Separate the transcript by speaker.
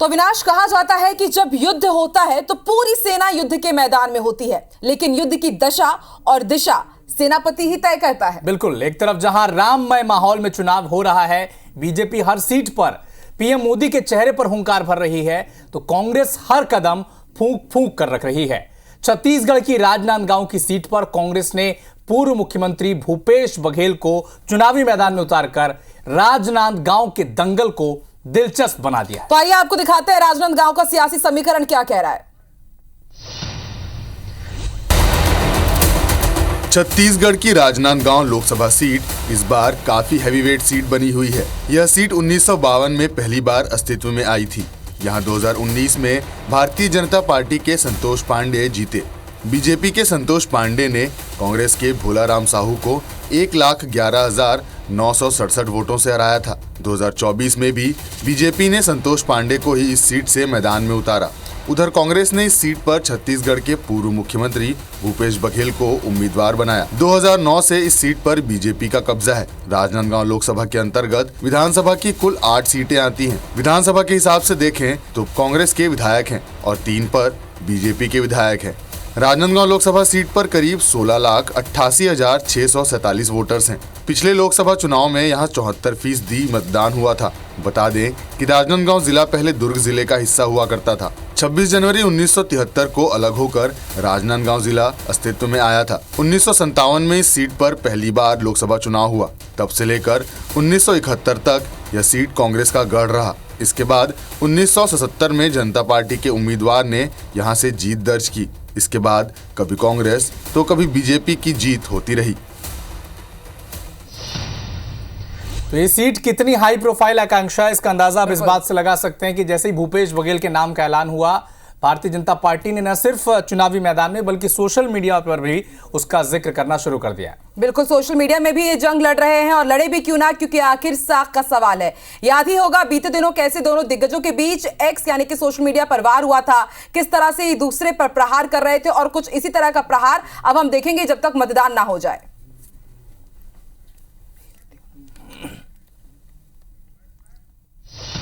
Speaker 1: तो अविनाश, कहा जाता है कि जब युद्ध होता है तो पूरी सेना युद्ध के मैदान में होती है, लेकिन युद्ध की दशा और दिशा सेनापति ही तय करता है।
Speaker 2: बिल्कुल, एक तरफ जहां राममय माहौल में चुनाव हो रहा है, बीजेपी हर सीट पर पीएम मोदी के चेहरे पर हुंकार भर रही है, तो कांग्रेस हर कदम फूंक फूंक कर रख रही है। छत्तीसगढ़ की राजनांदगांव की सीट पर कांग्रेस ने पूर्व मुख्यमंत्री भूपेश बघेल को चुनावी मैदान में उतारकर राजनांदगांव के दंगल को दिलचस्प बना दिया है।
Speaker 1: तो आइए आपको दिखाते हैं राजनांदगांव का सियासी समीकरण क्या कह रहा है।
Speaker 3: छत्तीसगढ़ की राजनांदगांव लोकसभा सीट इस बार काफी हैवीवेट सीट बनी हुई है। यह सीट 1952 में पहली बार अस्तित्व में आई थी। यहां 2019 में भारतीय जनता पार्टी के संतोष पांडे जीते। बीजेपी के संतोष पांडे ने कांग्रेस के भोलाराम साहू को 1,11,967 वोटों से हराया था। 2024 में भी बीजेपी ने संतोष पांडे को ही इस सीट से मैदान में उतारा। उधर कांग्रेस ने इस सीट पर छत्तीसगढ़ के पूर्व मुख्यमंत्री भूपेश बघेल को उम्मीदवार बनाया। 2009 से इस सीट पर बीजेपी का कब्जा है। राजनांदगांव लोकसभा के अंतर्गत विधानसभा की कुल 8 सीटें आती हैं। विधानसभा के हिसाब से देखें तो कांग्रेस के विधायक हैं और 3 पर बीजेपी के विधायक हैं। राजनांदगांव लोकसभा सीट पर करीब 16,88,647 वोटर्स हैं। पिछले लोकसभा चुनाव में यहां 74% मतदान हुआ था। बता दें कि राजनांदगांव जिला पहले दुर्ग जिले का हिस्सा हुआ करता था। 26 जनवरी 1973 को अलग होकर राजनांदगांव जिला अस्तित्व में आया था। 1957 में इस सीट पर पहली बार लोकसभा चुनाव हुआ। तब से लेकर 1971 तक यह सीट कांग्रेस का गढ़ रहा। इसके बाद 1977 में जनता पार्टी के उम्मीदवार ने यहां से जीत दर्ज की। इसके बाद कभी कांग्रेस तो कभी बीजेपी की जीत होती रही।
Speaker 2: तो ये सीट कितनी हाई प्रोफाइल आकांक्षा है, इसका अंदाजा आप इस बात से लगा सकते हैं कि जैसे ही भूपेश बघेल के नाम का ऐलान हुआ, भारतीय जनता पार्टी ने न सिर्फ चुनावी मैदान में बल्कि सोशल मीडिया पर भी उसका जिक्र करना शुरू कर दिया।
Speaker 1: बिल्कुल, सोशल मीडिया में भी ये जंग लड़ रहे हैं और लड़े भी क्यों ना, क्योंकि आखिर साख का सवाल है। याद ही होगा बीते दिनों कैसे दोनों दिग्गजों के बीच एक्स यानी कि सोशल मीडिया पर वार हुआ था, किस तरह से एक दूसरे पर प्रहार कर रहे थे और कुछ इसी तरह का प्रहार अब हम देखेंगे जब तक मतदान ना हो जाए।